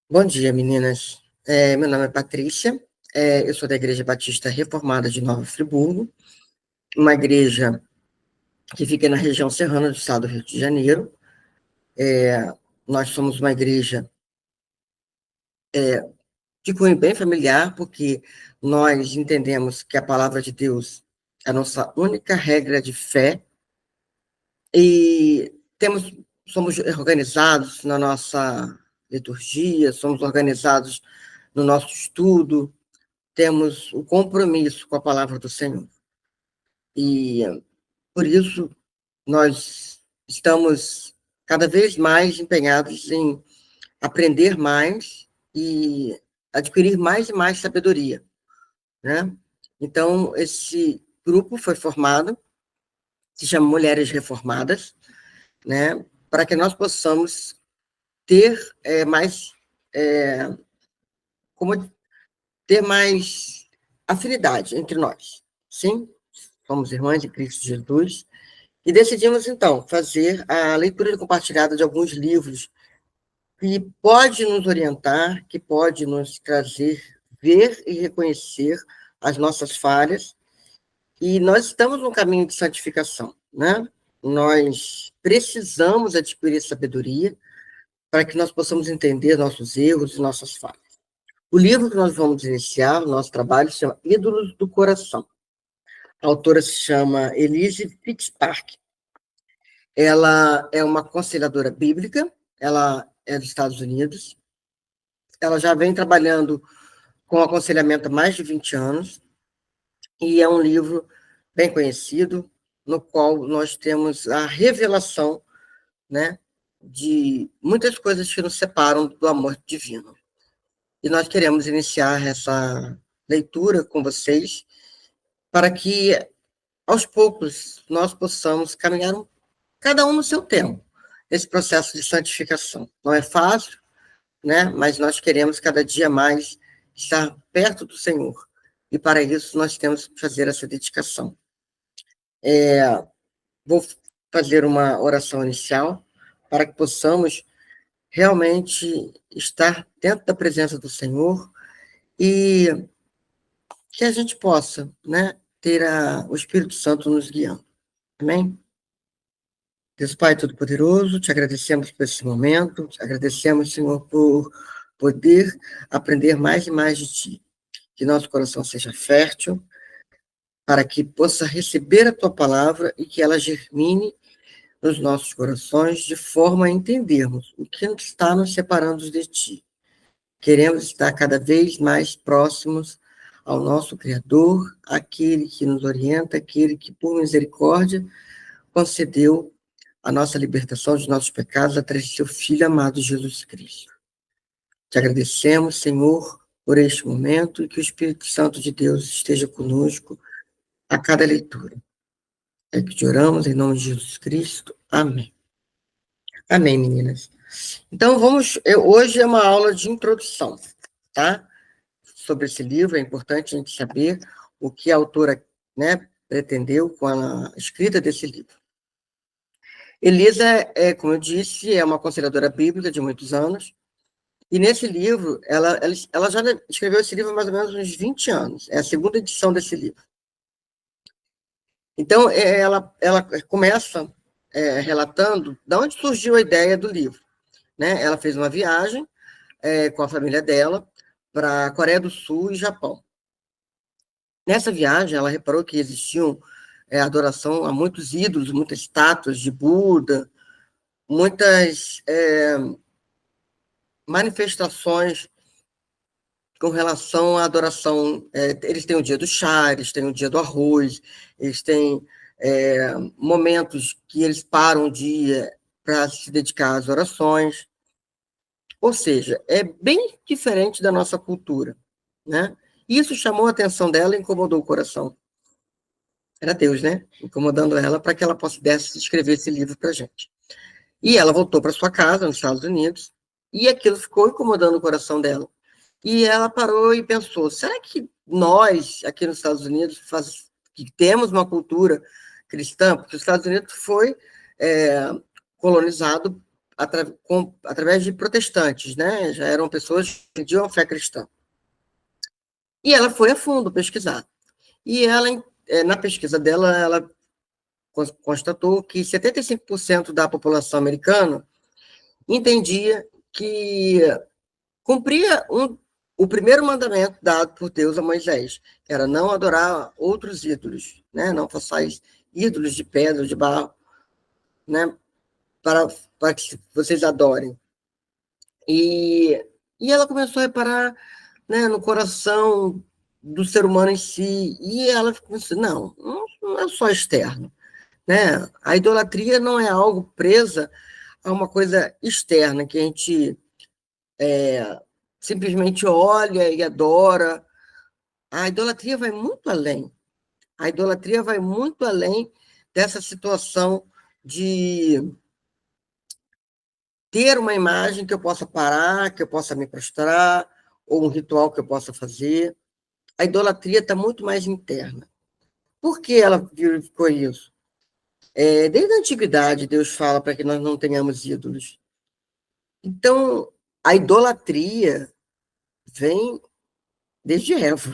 Bom dia, meninas. Meu nome é Patrícia, eu sou da Igreja Batista Reformada de Nova Friburgo, uma igreja que fica na região serrana do estado do Rio de Janeiro. Nós somos uma igreja de cunho bem familiar, porque nós entendemos que a palavra de Deus é a nossa única regra de fé e somos organizados na nossa liturgia, somos organizados no nosso estudo, temos o compromisso com a palavra do Senhor. E, por isso, nós estamos cada vez mais empenhados em aprender mais e adquirir mais e mais sabedoria, né? Então, esse grupo foi formado, se chama Mulheres Reformadas, né? Para que nós possamos ter mais, é, como ter mais afinidade entre nós, sim? Somos irmãs de Cristo Jesus, e decidimos, então, fazer a leitura compartilhada de alguns livros que pode nos orientar, que pode nos trazer, ver e reconhecer as nossas falhas, e nós estamos num caminho de santificação, né? Nós precisamos adquirir sabedoria para que nós possamos entender nossos erros e nossas falhas. O livro que nós vamos iniciar, o nosso trabalho, se chama Ídolos do Coração. A autora se chama Elise Fitzpatrick. Ela é uma aconselhadora bíblica, ela é dos Estados Unidos, ela já vem trabalhando com aconselhamento há mais de 20 anos, e é um livro bem conhecido, no qual nós temos a revelação, né, de muitas coisas que nos separam do amor divino. E nós queremos iniciar essa leitura com vocês, para que, aos poucos, nós possamos caminhar cada um no seu tempo, esse processo de santificação. Não é fácil, né? Mas nós queremos cada dia mais estar perto do Senhor. E para isso nós temos que fazer essa dedicação. Vou fazer uma oração inicial para que possamos realmente estar dentro da presença do Senhor e que a gente possa, né, ter o Espírito Santo nos guiando. Amém? Deus Pai Todo-Poderoso, te agradecemos por esse momento, te agradecemos, Senhor, por poder aprender mais e mais de Ti. Que nosso coração seja fértil, para que possa receber a Tua palavra e que ela germine nos nossos corações, de forma a entendermos o que está nos separando de Ti. Queremos estar cada vez mais próximos ao nosso Criador, aquele que nos orienta, aquele que, por misericórdia, concedeu a nossa libertação de nossos pecados através de seu Filho amado Jesus Cristo. Te agradecemos, Senhor, por este momento e que o Espírito Santo de Deus esteja conosco a cada leitura. É que te oramos em nome de Jesus Cristo. Amém. Amém, meninas. Então, hoje é uma aula de introdução, tá? Sobre esse livro, é importante a gente saber o que a autora, né, pretendeu com a escrita desse livro. Elisa, como eu disse, é uma aconselhadora bíblica de muitos anos, e nesse livro, ela já escreveu esse livro há mais ou menos uns 20 anos, é a segunda edição desse livro. Então, ela começa relatando de onde surgiu a ideia do livro, né? Ela fez uma viagem com a família dela para a Coreia do Sul e Japão. Nessa viagem, ela reparou que existiam adoração a muitos ídolos, muitas estátuas de Buda, muitas manifestações com relação à adoração. Eles têm o dia do chá, eles têm o dia do arroz, eles têm momentos que eles param o dia para se dedicar às orações. Ou seja, é bem diferente da nossa cultura, né? Isso chamou a atenção dela e incomodou o coração. Era Deus, né? Incomodando ela para que ela pudesse escrever esse livro para a gente. E ela voltou para sua casa, nos Estados Unidos, e aquilo ficou incomodando o coração dela. E ela parou e pensou, será que nós, aqui nos Estados Unidos, que temos uma cultura cristã, porque os Estados Unidos foi colonizado através de protestantes, né? Já eram pessoas que tinham a fé cristã. E ela foi a fundo pesquisar. E ela, na pesquisa dela, ela constatou que 75% da população americana entendia que cumpria o primeiro mandamento dado por Deus a Moisés, que era não adorar outros ídolos, né? Não façais ídolos de pedra, de barro, né? Para que vocês adorem. E ela começou a reparar, né, no coração do ser humano em si, e ela ficou assim, não é só externo, né? A idolatria não é algo presa a uma coisa externa, que a gente simplesmente olha e adora. A idolatria vai muito além. A idolatria vai muito além dessa situação de ter uma imagem que eu possa parar, que eu possa me prostrar, ou um ritual que eu possa fazer. A idolatria está muito mais interna. Por que ela verificou isso? Desde a antiguidade, Deus fala para que nós não tenhamos ídolos. Então, a idolatria vem desde Eva.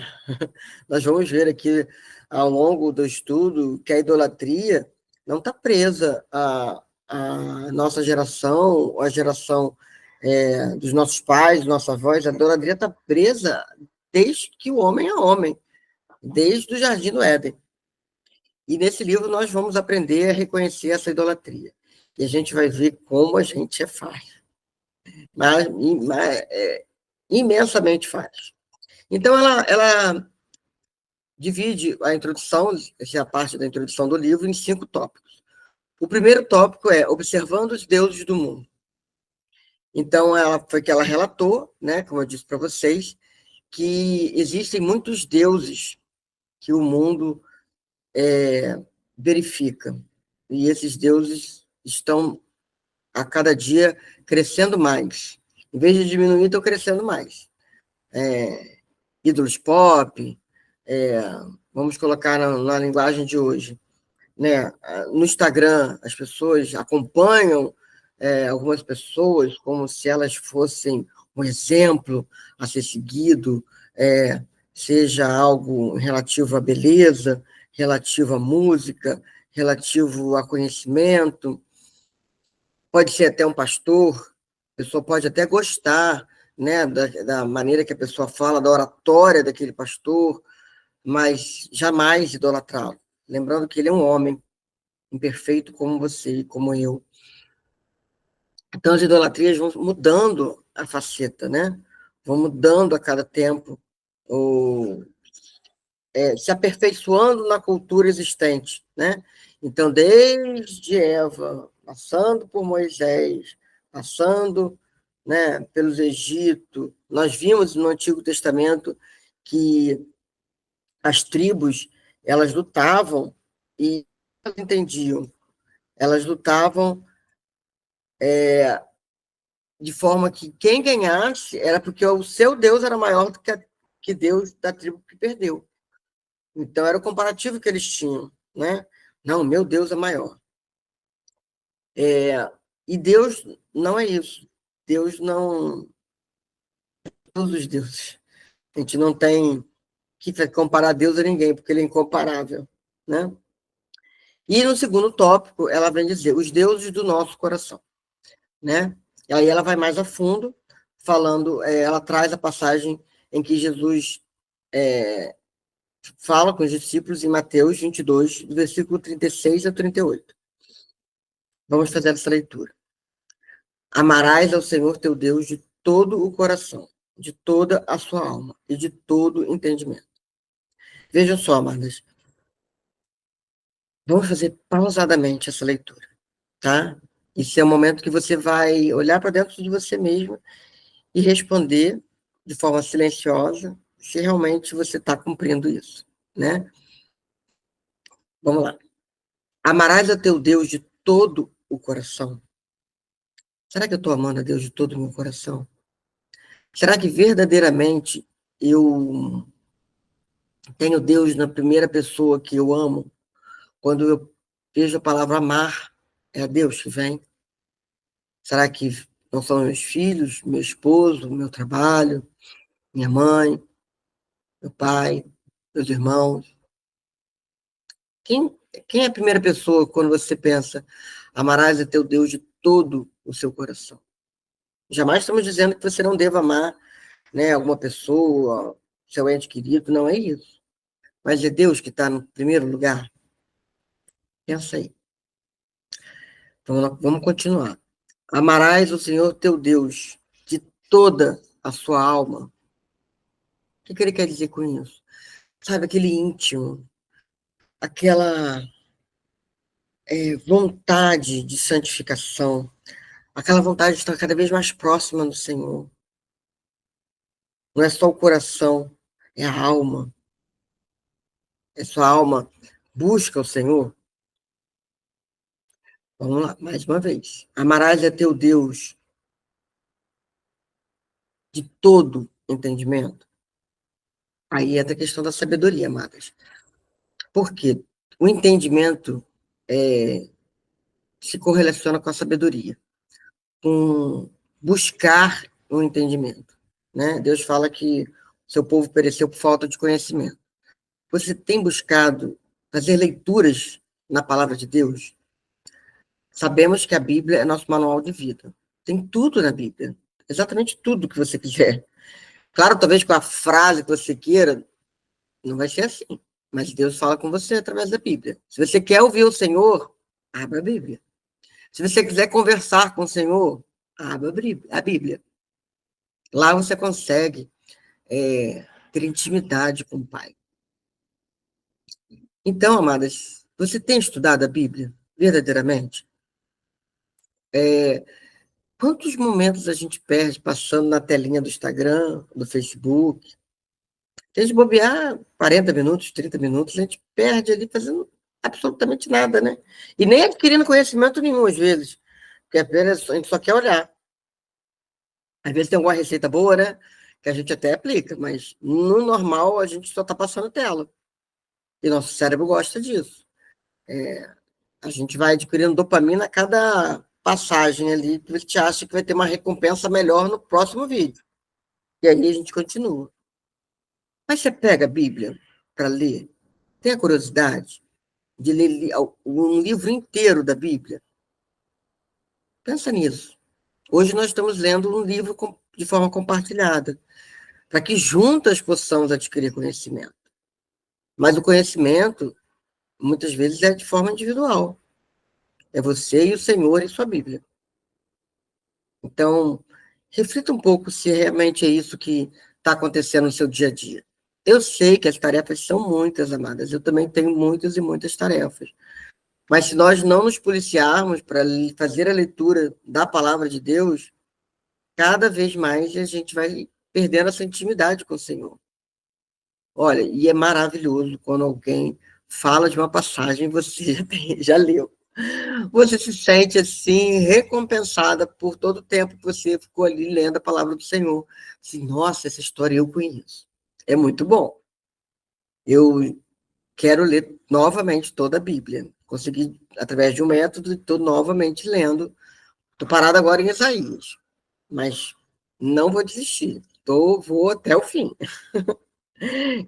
Nós vamos ver aqui, ao longo do estudo, que a idolatria não está presa à nossa geração, à geração dos nossos pais, dos nossos avós. A idolatria está presa desde que o homem é homem, desde o Jardim do Éden. E nesse livro nós vamos aprender a reconhecer essa idolatria. E a gente vai ver como a gente é falho. Imensamente falho. Então, ela divide a introdução, essa é a parte da introdução do livro, em 5 tópicos. O primeiro tópico é observando os deuses do mundo. Então, foi que ela relatou, né, como eu disse para vocês, que existem muitos deuses que o mundo verifica. E esses deuses estão, a cada dia, crescendo mais. Em vez de diminuir, estão crescendo mais. Ídolos pop, vamos colocar na linguagem de hoje, né? No Instagram, as pessoas acompanham algumas pessoas como se elas fossem um exemplo a ser seguido, seja algo relativo à beleza, relativo à música, relativo a conhecimento, pode ser até um pastor, a pessoa pode até gostar, né, da maneira que a pessoa fala, da oratória daquele pastor, mas jamais idolatrá-lo. Lembrando que ele é um homem imperfeito como você e como eu. Então, as idolatrias vão mudando a faceta, né? Vão mudando a cada tempo, ou se aperfeiçoando na cultura existente, né? Então, desde Eva, passando por Moisés, passando, né, pelos Egito, nós vimos no Antigo Testamento que as tribos, elas lutavam e elas entendiam, elas lutavam de forma que quem ganhasse era porque o seu Deus era maior do que Deus da tribo que perdeu. Então, era o comparativo que eles tinham, né? Não, meu Deus é maior. E Deus não é isso. Deus não... Todos os deuses. A gente não tem que comparar Deus a ninguém, porque ele é incomparável, né? E no segundo tópico, ela vem dizer os deuses do nosso coração, né? E aí ela vai mais a fundo, falando, ela traz a passagem em que Jesus fala com os discípulos em Mateus 22, do versículo 36 a 38. Vamos fazer essa leitura. Amarás ao Senhor teu Deus de todo o coração, de toda a sua alma e de todo o entendimento. Vejam só, amadas. Vamos fazer pausadamente essa leitura, tá? Esse é o momento que você vai olhar para dentro de você mesmo e responder de forma silenciosa se realmente você está cumprindo isso, né? Vamos lá. Amarás a teu Deus de todo o coração. Será que eu estou amando a Deus de todo o meu coração? Será que verdadeiramente eu tenho Deus na primeira pessoa que eu amo? Quando eu vejo a palavra amar, é a Deus que vem. Será que não são meus filhos, meu esposo, meu trabalho, minha mãe, meu pai, meus irmãos? Quem, quem é a primeira pessoa quando você pensa, amarás a teu Deus de todo o seu coração? Jamais estamos dizendo que você não deva amar, né, alguma pessoa, seu ente querido, não é isso. Mas é Deus que está no primeiro lugar? Pensa aí. Então, vamos continuar. Amarás o Senhor teu Deus de toda a sua alma. O que ele quer dizer com isso? Sabe, aquele íntimo, aquela vontade de santificação, aquela vontade de estar cada vez mais próxima do Senhor. Não é só o coração, é a alma. É sua alma busca o Senhor. Vamos lá, mais uma vez. Amarás a teu Deus de todo entendimento. Aí entra a questão da sabedoria, amadas. Por quê? O entendimento se correlaciona com a sabedoria, com buscar o entendimento. Né? Deus fala que seu povo pereceu por falta de conhecimento. Você tem buscado fazer leituras na palavra de Deus? Sabemos que a Bíblia é nosso manual de vida. Tem tudo na Bíblia. Exatamente tudo que você quiser. Claro, talvez com a frase que você queira, não vai ser assim. Mas Deus fala com você através da Bíblia. Se você quer ouvir o Senhor, abra a Bíblia. Se você quiser conversar com o Senhor, abra a Bíblia. Lá você consegue ter intimidade com o Pai. Então, amadas, você tem estudado a Bíblia verdadeiramente? Quantos momentos a gente perde passando na telinha do Instagram, do Facebook? Se a gente bobear 40 minutos, 30 minutos, a gente perde ali fazendo absolutamente nada, né? E nem adquirindo conhecimento nenhum, às vezes. Porque apenas a gente só quer olhar. Às vezes tem alguma receita boa, né? Que a gente até aplica, mas no normal a gente só está passando tela. E nosso cérebro gosta disso. A gente vai adquirindo dopamina a cada passagem ali, que a gente acha que vai ter uma recompensa melhor no próximo vídeo. E aí a gente continua. Mas você pega a Bíblia para ler, tem a curiosidade de ler um livro inteiro da Bíblia? Pensa nisso. Hoje nós estamos lendo um livro de forma compartilhada, para que juntas possamos adquirir conhecimento. Mas o conhecimento, muitas vezes, é de forma individual. É você e o Senhor e sua Bíblia. Então, reflita um pouco se realmente é isso que está acontecendo no seu dia a dia. Eu sei que as tarefas são muitas, amadas. Eu também tenho muitas e muitas tarefas. Mas se nós não nos policiarmos para fazer a leitura da palavra de Deus, cada vez mais a gente vai perdendo essa intimidade com o Senhor. Olha, e é maravilhoso quando alguém fala de uma passagem e você já leu. Você se sente assim, recompensada por todo o tempo que você ficou ali lendo a palavra do Senhor. Assim, nossa, essa história eu conheço. É muito bom. Eu quero ler novamente toda a Bíblia. Consegui, através de um método, estou novamente lendo. Estou parado agora em Isaías, mas não vou desistir. Vou até o fim.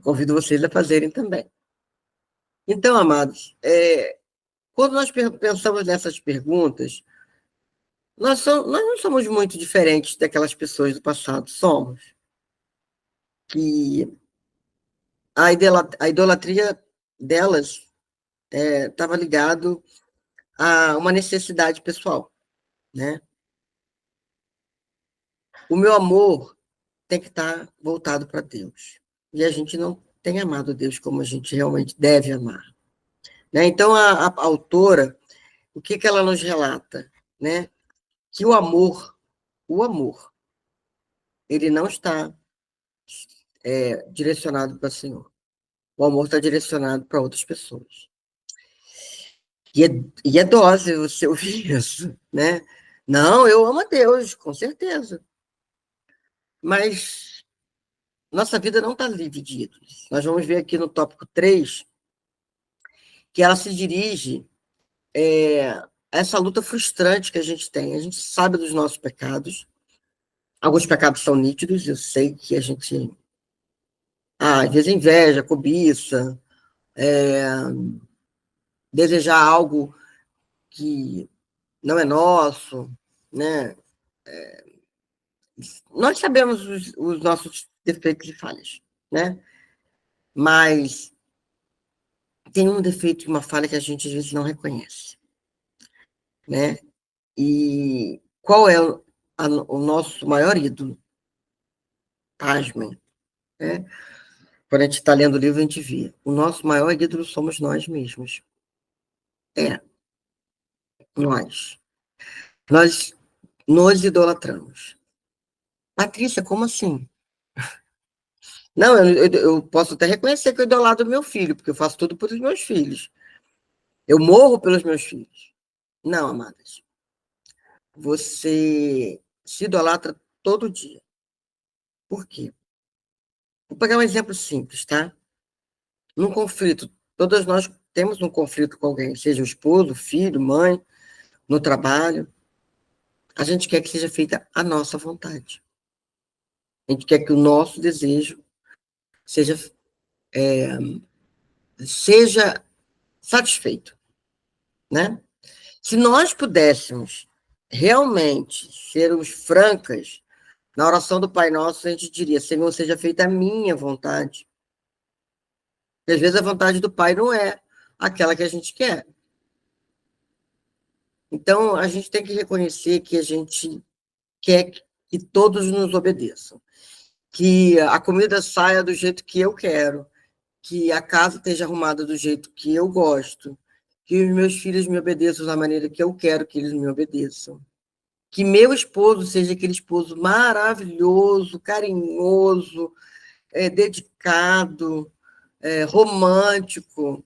Convido vocês a fazerem também. Então, amados, quando nós pensamos nessas perguntas, nós não somos muito diferentes daquelas pessoas do passado, somos. Que a idolatria delas estava ligado a uma necessidade pessoal, né? O meu amor tem que estar voltado para Deus. E a gente não tem amado Deus como a gente realmente deve amar. Né? Então, a autora, o que ela nos relata? Né? Que o amor, ele não está direcionado para o Senhor. O amor está direcionado para outras pessoas. E é dose você ouvir isso, né? Não, eu amo a Deus, com certeza. Mas nossa vida não está dividida. Nós vamos ver aqui no tópico 3 que ela se dirige essa luta frustrante que a gente tem. A gente sabe dos nossos pecados. Alguns pecados são nítidos, eu sei que a gente... às vezes inveja, cobiça, desejar algo que não é nosso, né? Nós sabemos os nossos defeitos e falhas, né? Mas tem um defeito e uma falha que a gente às vezes não reconhece, né? E qual é o nosso maior ídolo? Pasmem, né? Quando a gente está lendo o livro, a gente vê. O nosso maior ídolo somos nós mesmos. É, nós. Nós nos idolatramos. Patrícia, como assim? Não, eu posso até reconhecer que eu idolatro meu filho, porque eu faço tudo pelos meus filhos. Eu morro pelos meus filhos. Não, amadas. Você se idolatra todo dia. Por quê? Vou pegar um exemplo simples, tá? Num conflito, todas nós temos um conflito com alguém, seja o esposo, o filho, mãe, no trabalho. A gente quer que seja feita a nossa vontade. A gente quer que o nosso desejo seja, seja satisfeito, né? Se nós pudéssemos realmente sermos francas, na oração do Pai Nosso, a gente diria: Senhor, seja feita a minha vontade. E às vezes a vontade do Pai não é aquela que a gente quer. Então, a gente tem que reconhecer que a gente quer que todos nos obedeçam, que a comida saia do jeito que eu quero, que a casa esteja arrumada do jeito que eu gosto, que os meus filhos me obedeçam da maneira que eu quero que eles me obedeçam, que meu esposo seja aquele esposo maravilhoso, carinhoso, dedicado, romântico,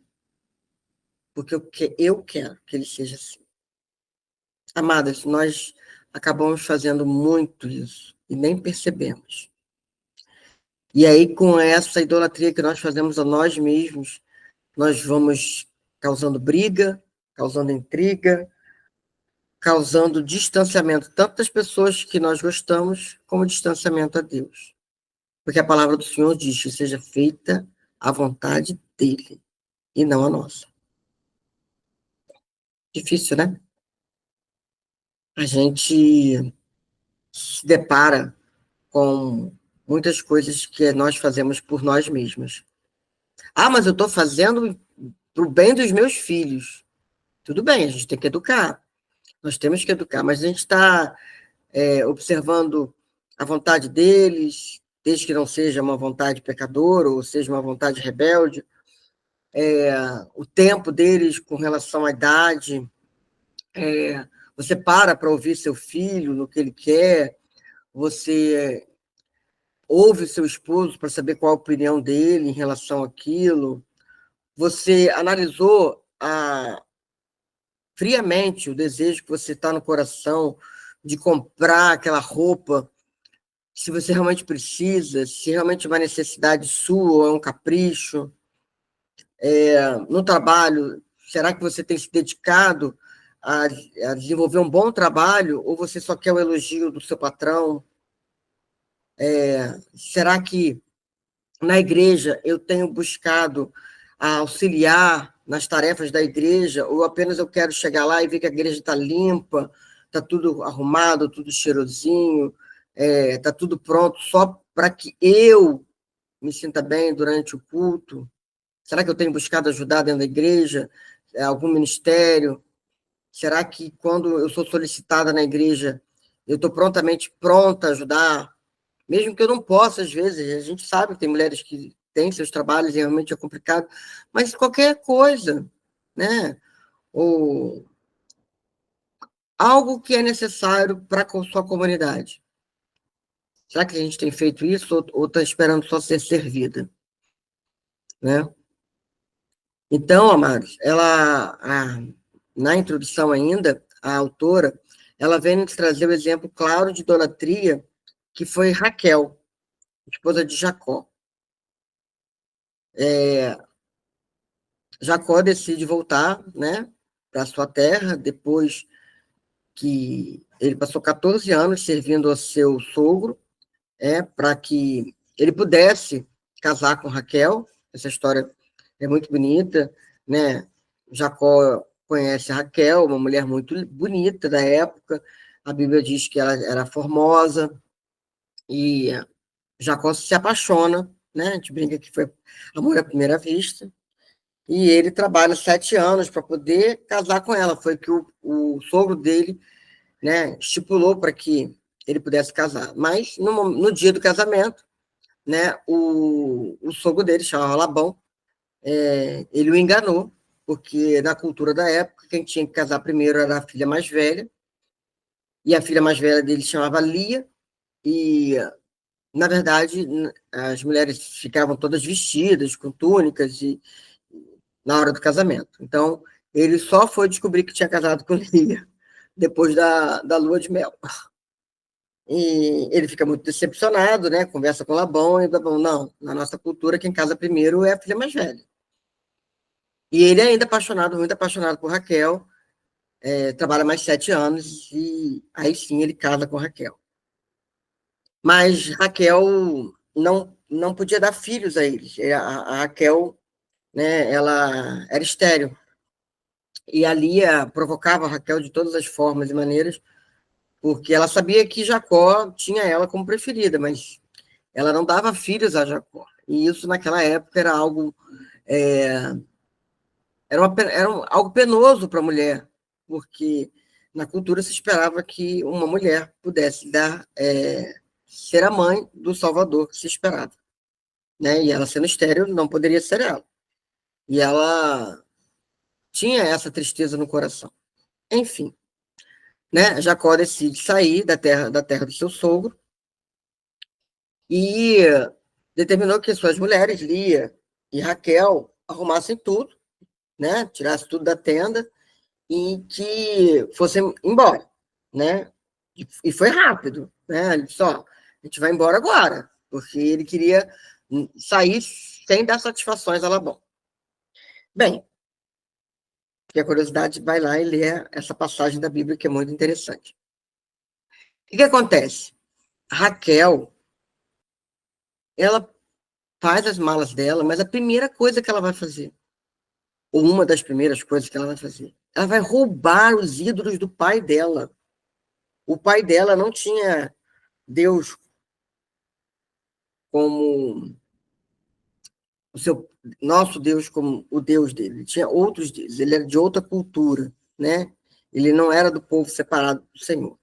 porque eu quero que ele seja assim. Amadas, nós acabamos fazendo muito isso e nem percebemos. E aí, com essa idolatria que nós fazemos a nós mesmos, nós vamos causando briga, causando intriga, causando distanciamento, tanto das pessoas que nós gostamos, como distanciamento a Deus. Porque a palavra do Senhor diz que seja feita a vontade dele, e não a nossa. Difícil, né? A gente se depara com muitas coisas que nós fazemos por nós mesmos. Ah, mas eu estou fazendo para o bem dos meus filhos. Tudo bem, a gente tem que educar. Nós temos que educar, mas a gente está observando a vontade deles, desde que não seja uma vontade pecadora ou seja uma vontade rebelde, o tempo deles com relação à idade. Você para ouvir seu filho no que ele quer, você ouve o seu esposo para saber qual a opinião dele em relação àquilo, você analisou friamente o desejo que você está no coração de comprar aquela roupa, se você realmente precisa, se realmente é uma necessidade sua ou é um capricho. No trabalho, será que você tem se dedicado a desenvolver um bom trabalho ou você só quer o elogio do seu patrão? Será que na igreja eu tenho buscado auxiliar nas tarefas da igreja, ou apenas eu quero chegar lá e ver que a igreja está limpa, está tudo arrumado, tudo cheirosinho, está tudo pronto só para que eu me sinta bem durante o culto? Será que eu tenho buscado ajudar dentro da igreja, algum ministério? Será que quando eu sou solicitada na igreja, eu estou prontamente pronta a ajudar? Mesmo que eu não possa, às vezes, a gente sabe que tem mulheres que têm seus trabalhos e realmente é complicado, mas qualquer coisa, né? Ou algo que é necessário para a sua comunidade. Será que a gente tem feito isso ou está esperando só ser servida? Né? Então, amados, na introdução ainda, a autora, ela vem nos trazer o exemplo claro de idolatria, que foi Raquel, esposa de Jacó. Jacó decide voltar, né, para sua terra, depois que ele passou 14 anos servindo ao seu sogro, para que ele pudesse casar com Raquel. Essa história é muito bonita, né? Jacó conhece Raquel, uma mulher muito bonita da época. A Bíblia diz que ela era formosa, e Jacó se apaixona, né? A gente brinca que foi amor à primeira vista. E ele trabalha 7 anos para poder casar com ela. Foi que o sogro dele, né, estipulou para que ele pudesse casar. Mas no dia do casamento, né, o sogro dele, chamava Labão, ele o enganou, porque na cultura da época, quem tinha que casar primeiro era a filha mais velha, e a filha mais velha dele chamava Lia, e, na verdade, as mulheres ficavam todas vestidas, com túnicas, na hora do casamento. Então, ele só foi descobrir que tinha casado com Lia depois da lua de mel. E ele fica muito decepcionado, né? Conversa com Labão, e Labão, não, na nossa cultura, quem casa primeiro é a filha mais velha. E ele é ainda apaixonado, muito apaixonado por Raquel, trabalha mais 7 anos, e aí sim ele casa com Raquel. Mas Raquel não podia dar filhos a eles. A Raquel, né, ela era estéril. E a Lia provocava a Raquel de todas as formas e maneiras, porque ela sabia que Jacó tinha ela como preferida, mas ela não dava filhos a Jacó. E isso, naquela época, era algo, algo penoso para a mulher, porque na cultura se esperava que uma mulher pudesse ser a mãe do Salvador, que se esperava. Né? E ela, sendo estéril, não poderia ser ela. E ela tinha essa tristeza no coração. Enfim, né? Jacó decide sair da terra do seu sogro e determinou que suas mulheres, Lia e Raquel, arrumassem tudo, né? Tirassem tudo da tenda e que fossem embora, né? E foi rápido, né? Ele disse, ó, a gente vai embora agora, porque ele queria sair sem dar satisfações a Labão. Bem, que a curiosidade vai lá e lê essa passagem da Bíblia que é muito interessante. O que acontece? Raquel, ela faz as malas dela, mas a primeira coisa que ela vai fazer, ou uma das primeiras coisas que ela vai fazer, ela vai roubar os ídolos do pai dela. O pai dela não tinha Deus como o seu nosso Deus como o Deus dele. Ele tinha outros deuses, ele era de outra cultura, né? Ele não era do povo separado do Senhor.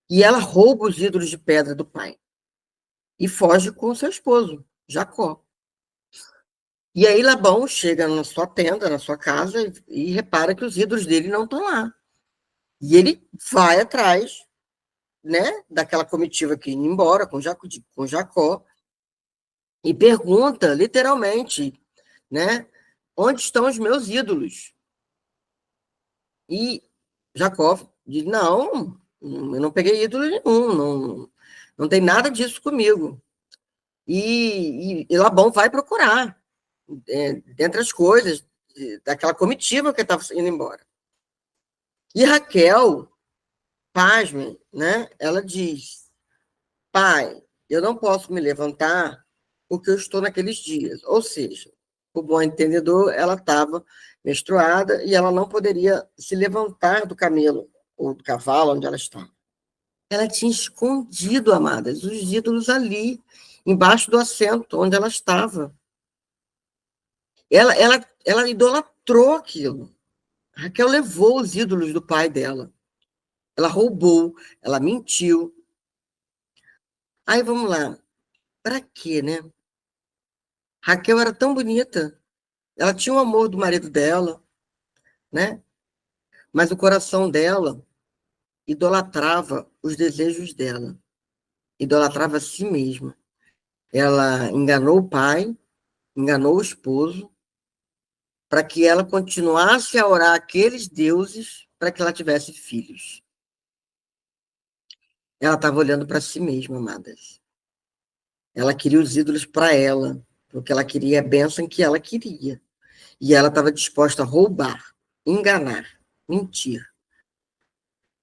E ela rouba os ídolos de pedra do pai e foge com seu esposo, Jacó. E aí Labão chega na sua tenda, na sua casa, e repara que os ídolos dele não estão lá. E ele vai atrás, né, daquela comitiva que ia embora com Jacó, e pergunta, literalmente, né, onde estão os meus ídolos? E Jacó diz, não, eu não peguei ídolo nenhum, não tem nada disso comigo. E Labão vai procurar, dentre as coisas, daquela comitiva que estava indo embora. E Raquel, pasmem, né, ela diz, pai, eu não posso me levantar porque eu estou naqueles dias. Ou seja, o bom entendedor, ela estava menstruada e ela não poderia se levantar do camelo ou do cavalo onde ela estava. Ela tinha escondido, amadas, os ídolos ali, embaixo do assento onde ela estava. Ela idolatrou aquilo. Raquel levou os ídolos do pai dela. Ela roubou, ela mentiu. Aí vamos lá. Para quê, né? Raquel era tão bonita. Ela tinha o amor do marido dela, né? Mas o coração dela idolatrava os desejos dela. Idolatrava a si mesma. Ela enganou o pai, enganou o esposo, para que ela continuasse a orar aqueles deuses para que ela tivesse filhos. Ela estava olhando para si mesma, amadas. Ela queria os ídolos para ela, porque ela queria a bênção que ela queria. E ela estava disposta a roubar, enganar, mentir,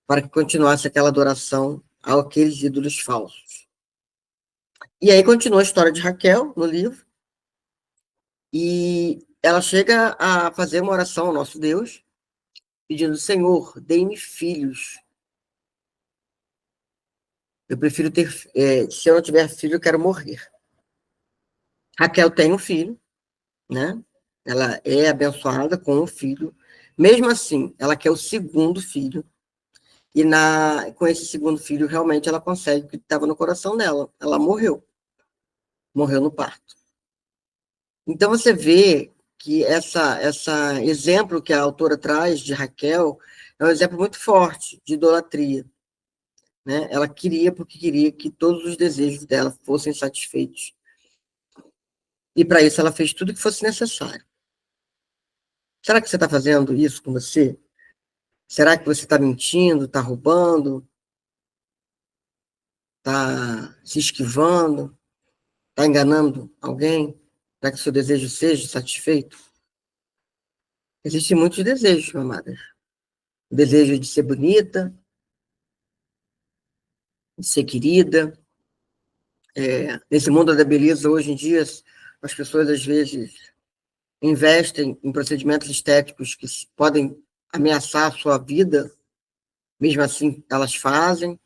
para que continuasse aquela adoração àqueles ídolos falsos. E aí continua a história de Raquel no livro, e ela chega a fazer uma oração ao nosso Deus, pedindo: Senhor, dê-me filhos. Eu prefiro ter, se eu não tiver filho, eu quero morrer. Raquel tem um filho, né? Ela é abençoada com um filho. Mesmo assim, ela quer o segundo filho. E com esse segundo filho, realmente, ela consegue o que estava no coração dela. Ela morreu. Morreu no parto. Então, você vê que essa exemplo que a autora traz de Raquel é um exemplo muito forte de idolatria. Né? Ela queria, porque queria que todos os desejos dela fossem satisfeitos. E, para isso, ela fez tudo o que fosse necessário. Será que você está fazendo isso com você? Será que você está mentindo, está roubando, está se esquivando, está enganando alguém para que seu desejo seja satisfeito? Existem muitos desejos, meu amada. O desejo de ser bonita, de ser querida. Nesse mundo da beleza, hoje em dia, as pessoas, às vezes, investem em procedimentos estéticos que podem ameaçar a sua vida, mesmo assim, elas fazem.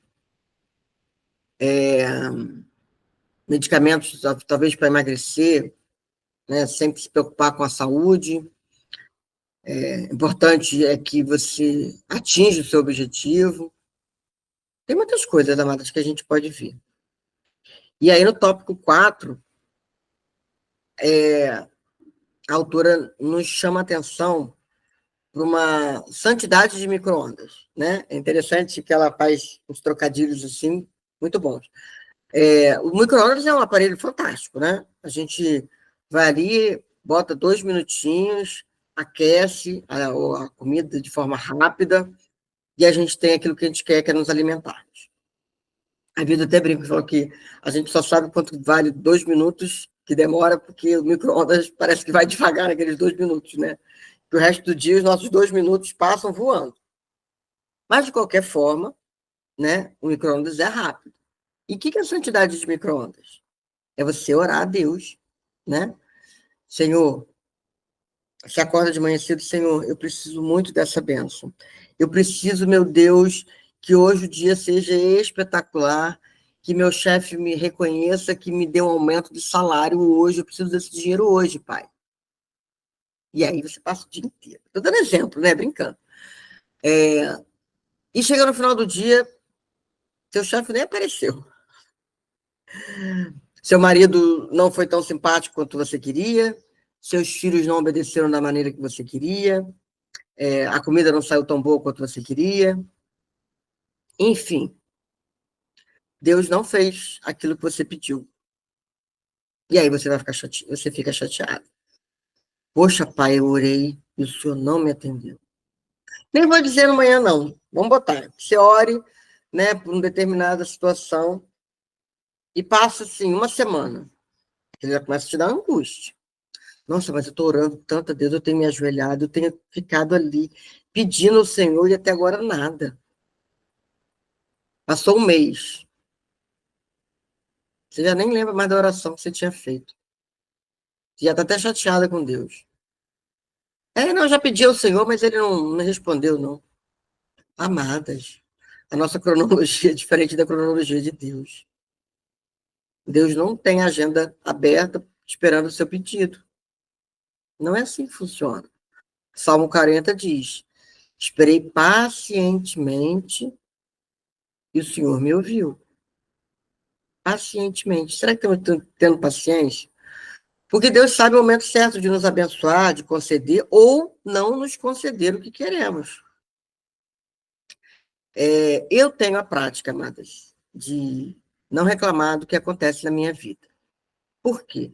Medicamentos, talvez, para emagrecer, né? Sempre se preocupar com a saúde. Importante é que você atinja o seu objetivo. Tem muitas coisas, amadas, que a gente pode ver. E aí, no tópico 4, a autora nos chama a atenção para uma santidade de micro-ondas, né? É interessante que ela faz uns trocadilhos assim, muito bons. O micro-ondas é um aparelho fantástico, né? A gente vai ali, bota 2 minutinhos, aquece a comida de forma rápida, e a gente tem aquilo que a gente quer, que é nos alimentarmos. A vida até brinca, falou que a gente só sabe quanto vale 2 minutos que demora, porque o micro-ondas parece que vai devagar naqueles 2 minutos, né? O resto do dia, os nossos 2 minutos passam voando. Mas, de qualquer forma, né, o micro-ondas é rápido. E o que é a santidade de micro-ondas? É você orar a Deus, né? Senhor, você acorda de manhã cedo, Senhor, eu preciso muito dessa bênção. Eu preciso, meu Deus, que hoje o dia seja espetacular, que meu chefe me reconheça, que me dê um aumento de salário hoje, eu preciso desse dinheiro hoje, Pai. E aí você passa o dia inteiro. Estou dando exemplo, né? Brincando. E chega no final do dia, seu chefe nem apareceu. Seu marido não foi tão simpático quanto você queria, seus filhos não obedeceram da maneira que você queria, a comida não saiu tão boa quanto você queria. Enfim, Deus não fez aquilo que você pediu. E aí você vai ficar você fica chateado. Poxa, pai, eu orei e o senhor não me atendeu. Nem vou dizer amanhã, não. Vamos botar. Você ore, né, por uma determinada situação e passa, assim, uma semana. Ele já começa a te dar angústia. Nossa, mas eu estou orando tanto a Deus, eu tenho me ajoelhado, eu tenho ficado ali pedindo ao Senhor e até agora nada. Passou um mês. Você já nem lembra mais da oração que você tinha feito. Você já está até chateada com Deus. Não, eu já pedi ao Senhor, mas ele não respondeu, não. Amadas, a nossa cronologia é diferente da cronologia de Deus. Deus não tem agenda aberta esperando o seu pedido. Não é assim que funciona. Salmo 40 diz: esperei pacientemente e o Senhor me ouviu. Pacientemente. Será que estamos tendo paciência? Porque Deus sabe o momento certo de nos abençoar, de conceder ou não nos conceder o que queremos. Eu tenho a prática, amadas, de não reclamar do que acontece na minha vida. Por quê?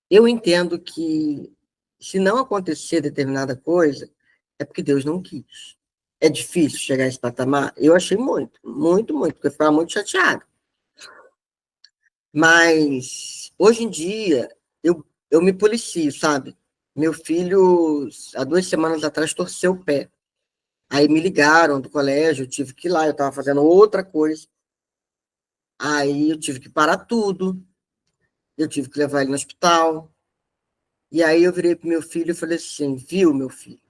Eu entendo que se não acontecer determinada coisa, é porque Deus não quis. É difícil chegar a esse patamar? Eu achei muito, muito, muito, porque eu ficava muito chateada. Mas, hoje em dia, eu me policio, sabe? Meu filho, há 2 semanas atrás, torceu o pé. Aí me ligaram do colégio, eu tive que ir lá, eu estava fazendo outra coisa. Aí eu tive que parar tudo, eu tive que levar ele no hospital. E aí eu virei para meu filho e falei assim, viu, meu filho,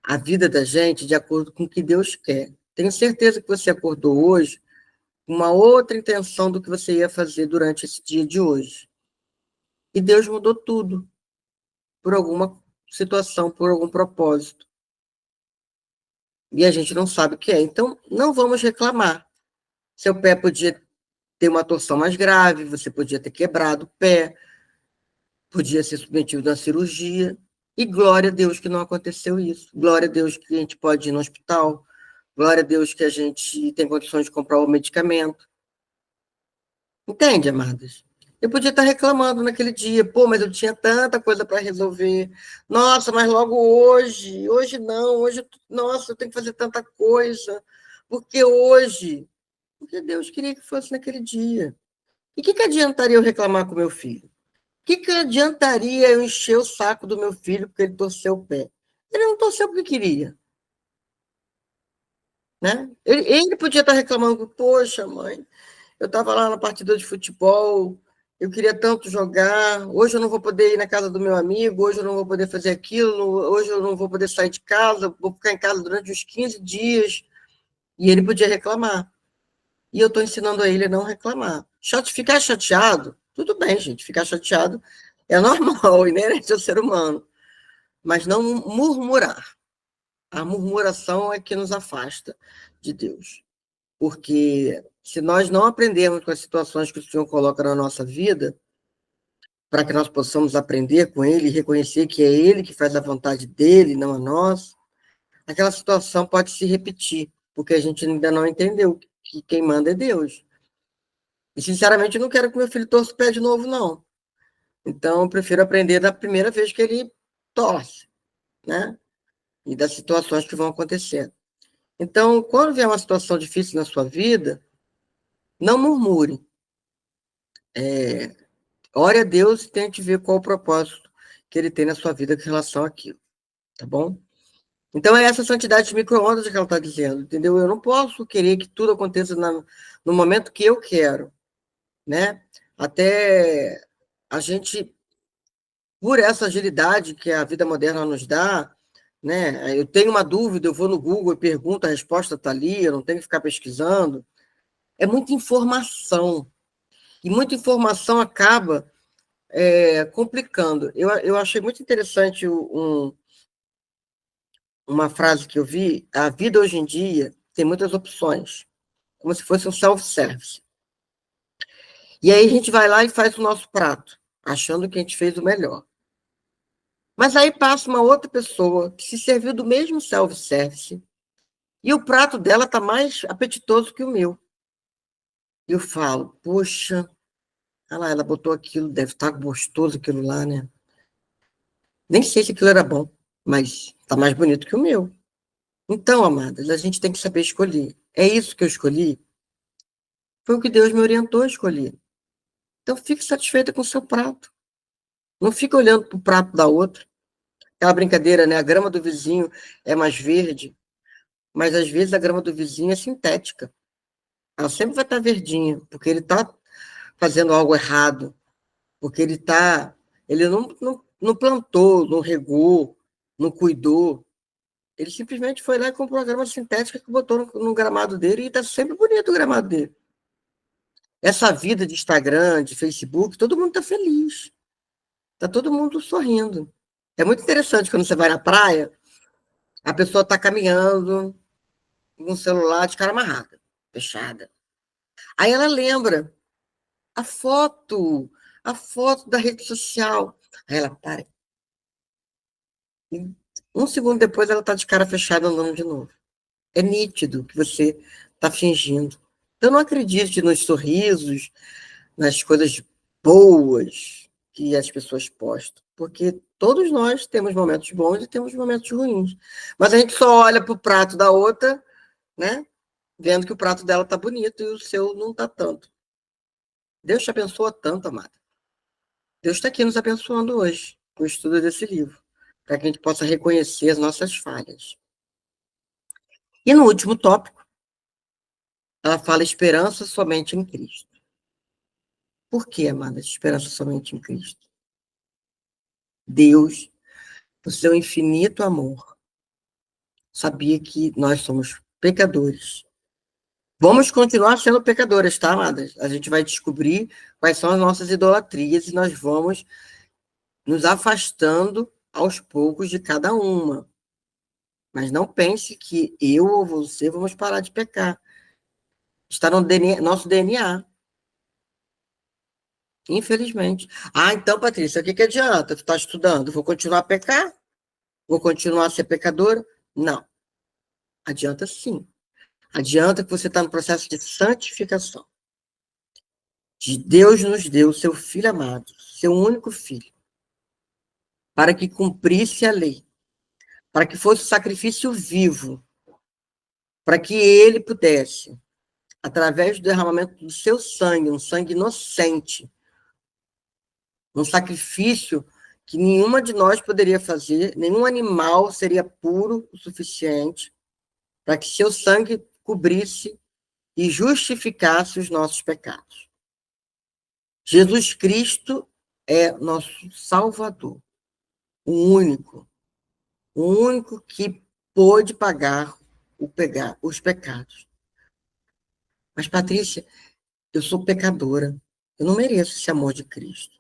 a vida da gente é de acordo com o que Deus quer. Tenho certeza que você acordou hoje com uma outra intenção do que você ia fazer durante esse dia de hoje. E Deus mudou tudo, por alguma situação, por algum propósito. E a gente não sabe o que é. Então, não vamos reclamar. Seu pé podia ter uma torção mais grave, você podia ter quebrado o pé, podia ser submetido a cirurgia. E glória a Deus que não aconteceu isso. Glória a Deus que a gente pode ir no hospital. Glória a Deus que a gente tem condições de comprar o medicamento. Entende, amadas? Eu podia estar reclamando naquele dia, pô, mas eu tinha tanta coisa para resolver. Nossa, mas logo hoje não, hoje, nossa, eu tenho que fazer tanta coisa. Porque hoje, porque Deus queria que fosse naquele dia. E o que adiantaria eu reclamar com meu filho? O que adiantaria eu encher o saco do meu filho porque ele torceu o pé? Ele não torceu porque queria, né? Ele podia estar reclamando, poxa, mãe, eu estava lá na partida de futebol, eu queria tanto jogar, hoje eu não vou poder ir na casa do meu amigo, hoje eu não vou poder fazer aquilo, hoje eu não vou poder sair de casa, vou ficar em casa durante uns 15 dias. E ele podia reclamar. E eu estou ensinando a ele a não reclamar. Ficar chateado, tudo bem, gente, ficar chateado é normal, inerente ao ser humano, mas não murmurar. A murmuração é que nos afasta de Deus. Porque se nós não aprendermos com as situações que o Senhor coloca na nossa vida, para que nós possamos aprender com Ele e reconhecer que é Ele que faz a vontade dEle, não a nós, aquela situação pode se repetir, porque a gente ainda não entendeu que quem manda é Deus. E, sinceramente, eu não quero que meu filho torça o pé de novo, não. Então, eu prefiro aprender da primeira vez que ele torce, né? E das situações que vão acontecendo. Então, quando vier uma situação difícil na sua vida, não murmure. Ore a Deus e tente ver qual o propósito que ele tem na sua vida com relação àquilo, tá bom? Então, é essa santidade de micro-ondas que ela está dizendo, entendeu? Eu não posso querer que tudo aconteça no momento que eu quero, né? Até a gente, por essa agilidade que a vida moderna nos dá, né? Eu tenho uma dúvida, eu vou no Google e pergunto, a resposta está ali, eu não tenho que ficar pesquisando. É muita informação. E muita informação acaba complicando. Eu achei muito interessante uma frase que eu vi: a vida hoje em dia tem muitas opções, como se fosse um self-service. E aí a gente vai lá e faz o nosso prato, achando que a gente fez o melhor. Mas aí passa uma outra pessoa que se serviu do mesmo self-service e o prato dela está mais apetitoso que o meu. E eu falo, poxa, olha lá, ela botou aquilo, deve estar gostoso aquilo lá, né? Nem sei se aquilo era bom, mas está mais bonito que o meu. Então, amadas, a gente tem que saber escolher. É isso que eu escolhi? Foi o que Deus me orientou a escolher. Então, fique satisfeita com o seu prato. Não fique olhando para o prato da outra. Aquela brincadeira, né? A grama do vizinho é mais verde, mas às vezes a grama do vizinho é sintética. Ela sempre vai estar verdinha, porque ele está fazendo algo errado, porque ele não plantou, não regou, não cuidou. Ele simplesmente foi lá e comprou a grama sintética que botou no gramado dele e está sempre bonito o gramado dele. Essa vida de Instagram, de Facebook, todo mundo está feliz. Está todo mundo sorrindo. É muito interessante quando você vai na praia, a pessoa está caminhando com o celular de cara amarrada, fechada. Aí ela lembra a a foto da rede social. Aí ela para. E um segundo depois ela está de cara fechada andando de novo. É nítido que você está fingindo. Então não acredite nos sorrisos, nas coisas boas que as pessoas postam, porque todos nós temos momentos bons e temos momentos ruins. Mas a gente só olha para o prato da outra, né? Vendo que o prato dela está bonito e o seu não está tanto. Deus te abençoa tanto, amada. Deus está aqui nos abençoando hoje. o estudo desse livro, para que a gente possa reconhecer as nossas falhas. E no último tópico, ela fala esperança somente em Cristo. Por que, amadas, esperança somente em Cristo? Deus, no seu infinito amor, sabia que nós somos pecadores. Vamos continuar sendo pecadores, tá, amadas? A gente vai descobrir quais são as nossas idolatrias e nós vamos nos afastando aos poucos de cada uma. Mas não pense que eu ou você vamos parar de pecar. Está no DNA, nosso DNA. Infelizmente. Ah, então, Patrícia, o que adianta? Tu está estudando? Vou continuar a pecar? Vou continuar a ser pecadora? Não. Adianta sim. Adianta que você está no processo de santificação. Deus nos deu seu Filho amado, seu único Filho, para que cumprisse a lei, para que fosse sacrifício vivo, para que ele pudesse, através do derramamento do seu sangue, um sangue inocente, um sacrifício que nenhuma de nós poderia fazer, nenhum animal seria puro o suficiente para que seu sangue cobrisse e justificasse os nossos pecados. Jesus Cristo é nosso Salvador, o único que pôde pagar os pecados. Mas, Patrícia, eu sou pecadora, eu não mereço esse amor de Cristo.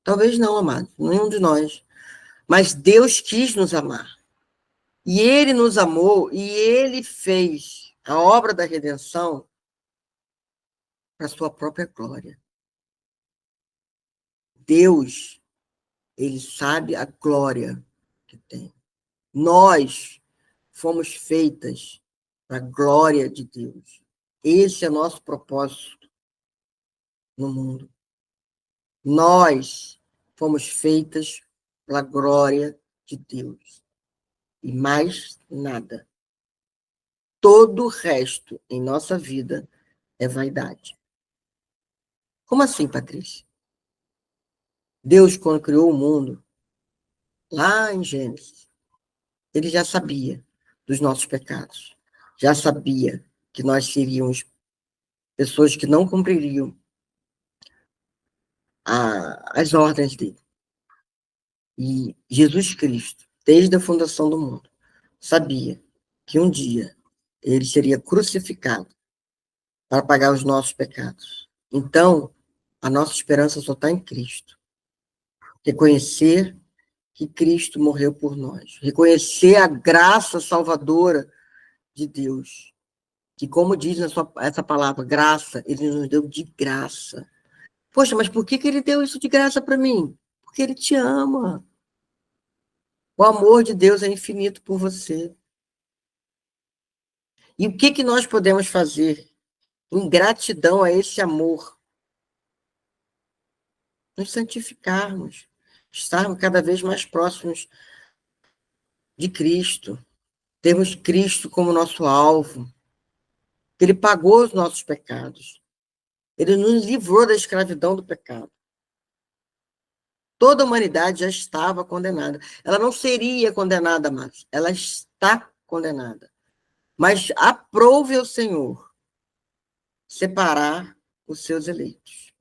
Talvez não, amado, nenhum de nós. Mas Deus quis nos amar. E ele nos amou e ele fez a obra da redenção para a sua própria glória. Deus, ele sabe a glória que tem. Nós fomos feitas para a glória de Deus. Esse é nosso propósito no mundo. Nós fomos feitas para a glória de Deus. E mais nada. Todo o resto em nossa vida é vaidade. Como assim, Patrícia? Deus, quando criou o mundo, lá em Gênesis, ele já sabia dos nossos pecados. Já sabia que nós seríamos pessoas que não cumpririam as ordens dele. E Jesus Cristo, desde a fundação do mundo, sabia que um dia ele seria crucificado para pagar os nossos pecados. Então, a nossa esperança só está em Cristo. Reconhecer que Cristo morreu por nós. Reconhecer a graça salvadora de Deus. Que, como diz essa palavra, graça, ele nos deu de graça. Poxa, mas por que ele deu isso de graça para mim? Porque ele te ama. O amor de Deus é infinito por você. E o que nós podemos fazer em gratidão a esse amor? Nos santificarmos, estarmos cada vez mais próximos de Cristo, termos Cristo como nosso alvo. Ele pagou os nossos pecados. Ele nos livrou da escravidão do pecado. Toda a humanidade já estava condenada. Ela não seria condenada mais. Ela está condenada. Mas aprove ao Senhor separar os seus eleitos.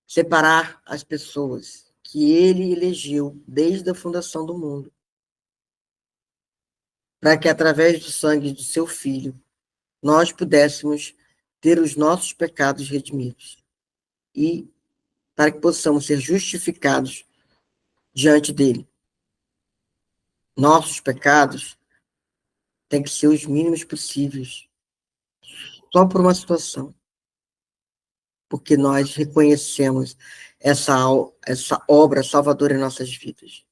Separar as pessoas que ele elegeu desde a fundação do mundo. Para que, através do sangue de seu Filho, nós pudéssemos ter os nossos pecados redimidos. E para que possamos ser justificados diante dele. Nossos pecados têm que ser os mínimos possíveis, só por uma situação. Porque nós reconhecemos essa obra salvadora em nossas vidas.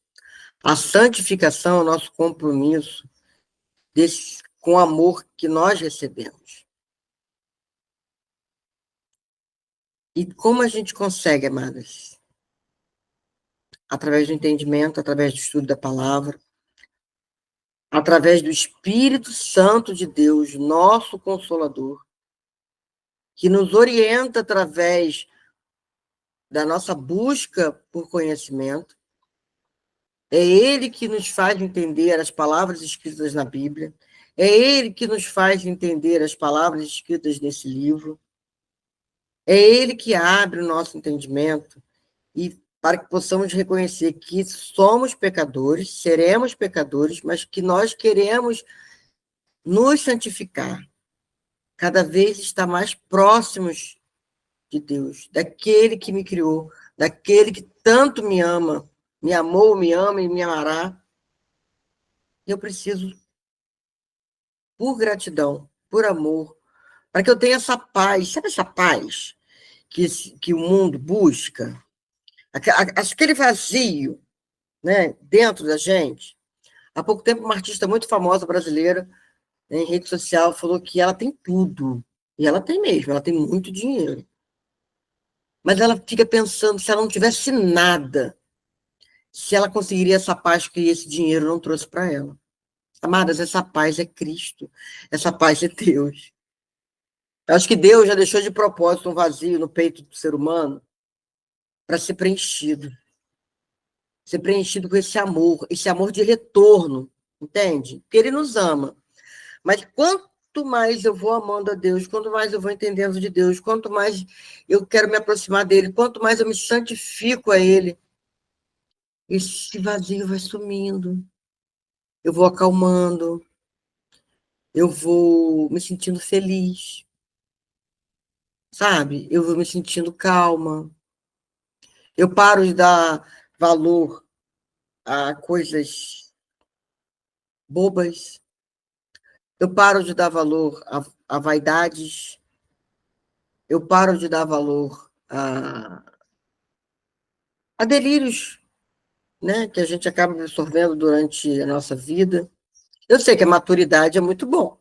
A santificação é o nosso compromisso com o amor que nós recebemos. E como a gente consegue, amadas? Através do entendimento, através do estudo da palavra, através do Espírito Santo de Deus, nosso Consolador, que nos orienta através da nossa busca por conhecimento. É Ele que nos faz entender as palavras escritas na Bíblia. É Ele que nos faz entender as palavras escritas nesse livro. É Ele que abre o nosso entendimento e para que possamos reconhecer que somos pecadores, seremos pecadores, mas que nós queremos nos santificar, cada vez estar mais próximos de Deus, daquele que me criou, daquele que tanto me ama, me amou, me ama e me amará. Eu preciso, por gratidão, por amor, para que eu tenha essa paz, sabe essa paz que o mundo busca? Aquele vazio, né, dentro da gente. Há pouco tempo, uma artista muito famosa brasileira, em rede social, falou que ela tem tudo. E ela tem mesmo, ela tem muito dinheiro. Mas ela fica pensando, se ela não tivesse nada, se ela conseguiria essa paz que esse dinheiro não trouxe para ela. Amadas, essa paz é Cristo, essa paz é Deus. Eu acho que Deus já deixou de propósito um vazio no peito do ser humano para ser preenchido com esse amor de retorno, entende? Porque Ele nos ama. Mas quanto mais eu vou amando a Deus, quanto mais eu vou entendendo de Deus, quanto mais eu quero me aproximar dele, quanto mais eu me santifico a Ele, esse vazio vai sumindo. Eu vou acalmando, eu vou me sentindo feliz, sabe? Eu vou me sentindo calma. Eu paro de dar valor a coisas bobas. Eu paro de dar valor a vaidades. Eu paro de dar valor a delírios, né, que a gente acaba absorvendo durante a nossa vida. Eu sei que a maturidade é muito bom.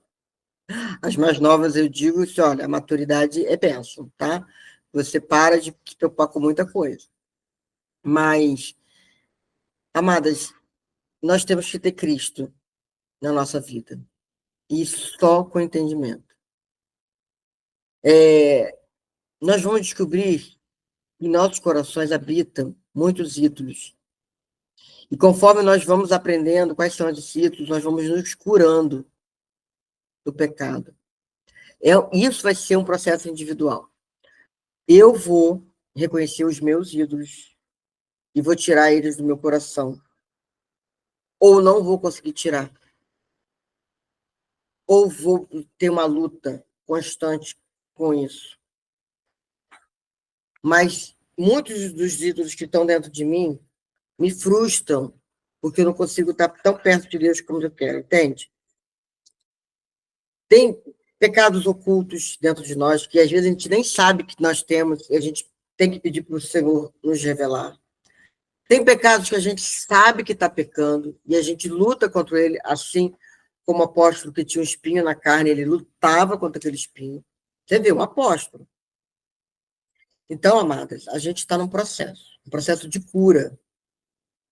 As mais novas, eu digo assim, olha, a maturidade é bênção, tá? Você para de se preocupar com muita coisa. Mas, amadas, nós temos que ter Cristo na nossa vida. E só com entendimento. Nós vamos descobrir que em nossos corações habitam muitos ídolos. E conforme nós vamos aprendendo quais são esses ídolos, nós vamos nos curando do pecado. Isso vai ser um processo individual. Eu vou reconhecer os meus ídolos e vou tirar eles do meu coração. Ou não vou conseguir tirar. Ou vou ter uma luta constante com isso. Mas muitos dos ídolos que estão dentro de mim me frustram, porque eu não consigo estar tão perto de Deus como eu quero, entende? Tem pecados ocultos dentro de nós que às vezes a gente nem sabe que nós temos e a gente tem que pedir para o Senhor nos revelar. Tem pecados que a gente sabe que está pecando e a gente luta contra ele, assim como o apóstolo que tinha um espinho na carne, ele lutava contra aquele espinho. Você vê, um apóstolo. Então, amadas, a gente está num processo de cura.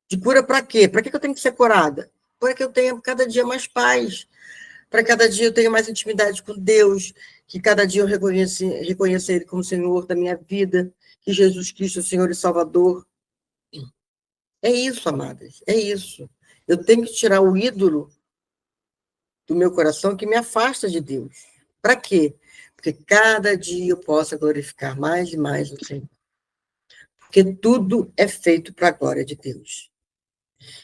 De cura para quê? Para que eu tenho que ser curada? Para que eu tenha cada dia mais paz, para cada dia eu tenha mais intimidade com Deus, que cada dia eu reconheça Ele como Senhor da minha vida, que Jesus Cristo é o Senhor e Salvador. É isso, amadas, é isso. Eu tenho que tirar o ídolo do meu coração que me afasta de Deus. Para quê? Porque cada dia eu possa glorificar mais e mais o Senhor. Porque tudo é feito para a glória de Deus.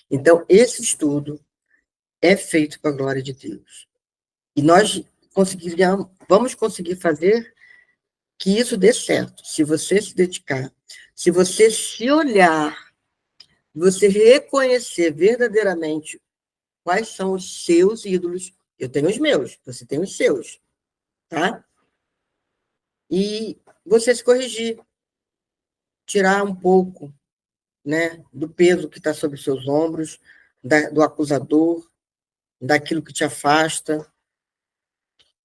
Então, esse estudo é feito para a glória de Deus. E nós vamos conseguir fazer que isso dê certo, se você se dedicar, se você se olhar, você reconhecer verdadeiramente quais são os seus ídolos. Eu tenho os meus, você tem os seus, tá? E você se corrigir, tirar um pouco, né, do peso que está sobre os seus ombros, do acusador, daquilo que te afasta.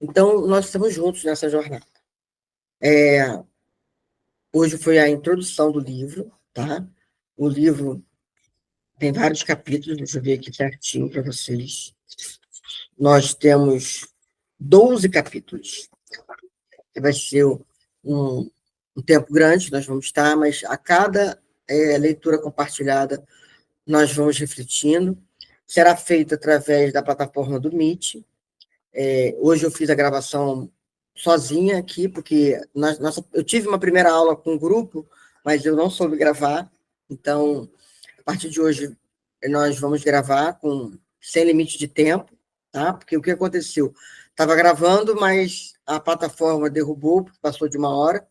Então, nós estamos juntos nessa jornada. Hoje foi a introdução do livro, tá? O livro tem vários capítulos, deixa eu ver aqui certinho para vocês. Nós temos 12 capítulos, que vai ser um um tempo grande, nós vamos estar, mas a cada leitura compartilhada, nós vamos refletindo. Será feito através da plataforma do Meet. Hoje eu fiz a gravação sozinha aqui, porque eu tive uma primeira aula com o grupo, mas eu não soube gravar. Então, a partir de hoje, nós vamos gravar sem limite de tempo, tá? Porque o que aconteceu? Estava gravando, mas a plataforma derrubou, porque passou de 1 hora.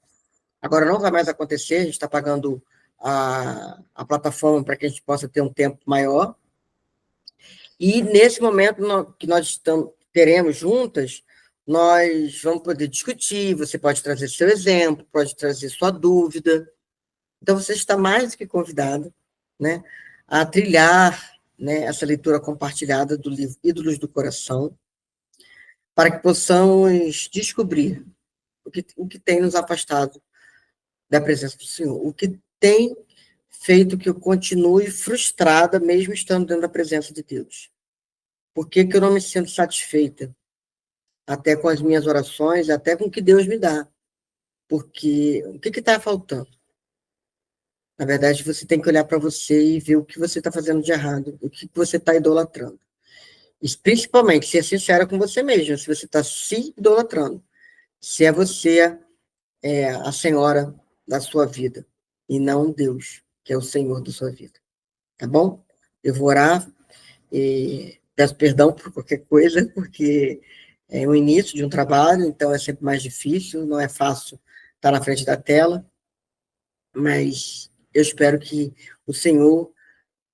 Agora não vai mais acontecer, a gente está pagando a plataforma para que a gente possa ter um tempo maior. E nesse momento que nós teremos juntas, nós vamos poder discutir, você pode trazer seu exemplo, pode trazer sua dúvida. Então, você está mais do que convidado, né, a trilhar, né, essa leitura compartilhada do livro Ídolos do Coração, para que possamos descobrir o que tem nos afastado da presença do Senhor, o que tem feito que eu continue frustrada, mesmo estando dentro da presença de Deus. Por que eu não me sinto satisfeita? Até com as minhas orações, até com o que Deus me dá. Porque o que está faltando? Na verdade, você tem que olhar para você e ver o que você está fazendo de errado, o que você está idolatrando. E, principalmente, ser sincera com você mesmo, se você está se idolatrando, se é você a senhora da sua vida, e não Deus, que é o Senhor da sua vida. Tá bom? Eu vou orar e peço perdão por qualquer coisa, porque é o início de um trabalho, então é sempre mais difícil, não é fácil estar na frente da tela, mas eu espero que o Senhor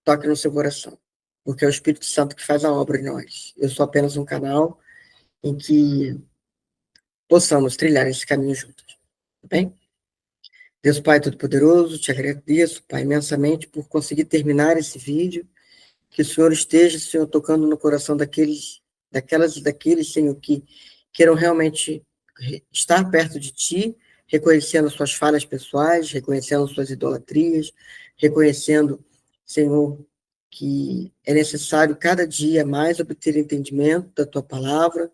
toque no seu coração, porque é o Espírito Santo que faz a obra em nós. Eu sou apenas um canal em que possamos trilhar esse caminho juntos. Tá bem? Deus Pai Todo-Poderoso, te agradeço, Pai, imensamente por conseguir terminar esse vídeo. Que o Senhor esteja, Senhor, tocando no coração daquelas e daqueles, Senhor, que queiram realmente estar perto de Ti, reconhecendo suas falhas pessoais, reconhecendo suas idolatrias, reconhecendo, Senhor, que é necessário cada dia mais obter entendimento da Tua palavra,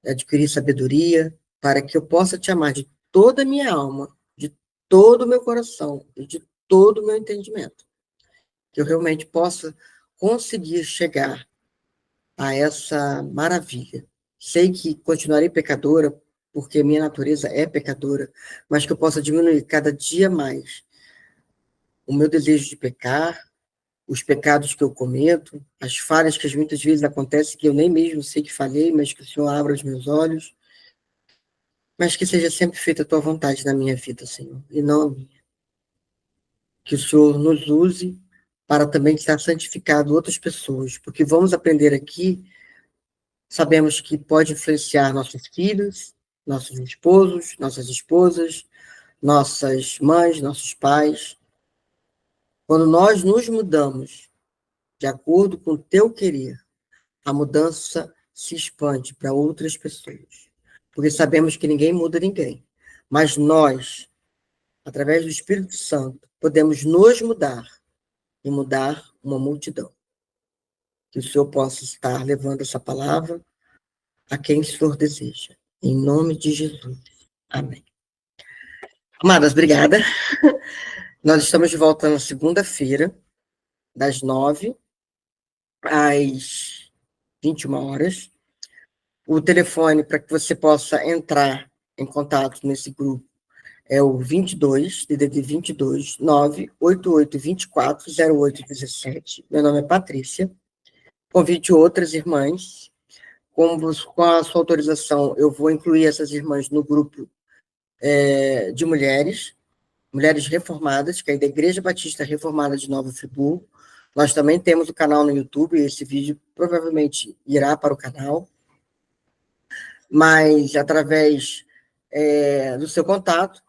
adquirir sabedoria, para que eu possa Te amar de toda a minha alma, de todo o meu coração e de todo o meu entendimento. Que eu realmente possa conseguir chegar a essa maravilha. Sei que continuarei pecadora, porque minha natureza é pecadora, mas que eu possa diminuir cada dia mais o meu desejo de pecar, os pecados que eu cometo, as falhas que muitas vezes acontecem, que eu nem mesmo sei que falhei, mas que o Senhor abra os meus olhos, mas que seja sempre feita a Tua vontade na minha vida, Senhor, e não a minha. Que o Senhor nos use para também estar santificado outras pessoas, porque vamos aprender aqui, sabemos que pode influenciar nossos filhos, nossos esposos, nossas esposas, nossas mães, nossos pais. Quando nós nos mudamos de acordo com o teu querer, a mudança se expande para outras pessoas, porque sabemos que ninguém muda ninguém, mas nós, através do Espírito Santo, podemos nos mudar e mudar uma multidão. Que o Senhor possa estar levando essa palavra a quem o Senhor deseja. Em nome de Jesus. Amém. Amadas, obrigada. Nós estamos de volta na segunda-feira, das 9 às 21 horas. O telefone para que você possa entrar em contato nesse grupo é o 22, DDD 22 98824 0817. Meu nome é Patrícia. Convide outras irmãs. Com a sua autorização, eu vou incluir essas irmãs no grupo de mulheres reformadas, que é da Igreja Batista Reformada de Nova Friburgo. Nós também temos o canal no YouTube, e esse vídeo provavelmente irá para o canal, mas através do seu contato,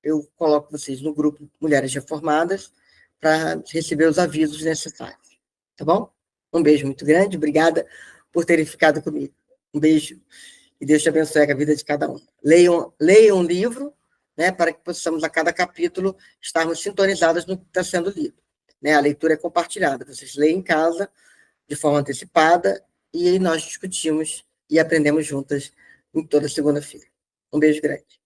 eu coloco vocês no grupo Mulheres Reformadas para receber os avisos necessários. Tá bom? Um beijo muito grande, obrigada por terem ficado comigo. Um beijo e Deus te abençoe a vida de cada um. Leiam um livro, né, para que possamos, a cada capítulo, estarmos sintonizados no que está sendo lido. Né? A leitura é compartilhada. Vocês leem em casa, de forma antecipada, e aí nós discutimos e aprendemos juntas em toda segunda-feira. Um beijo grande.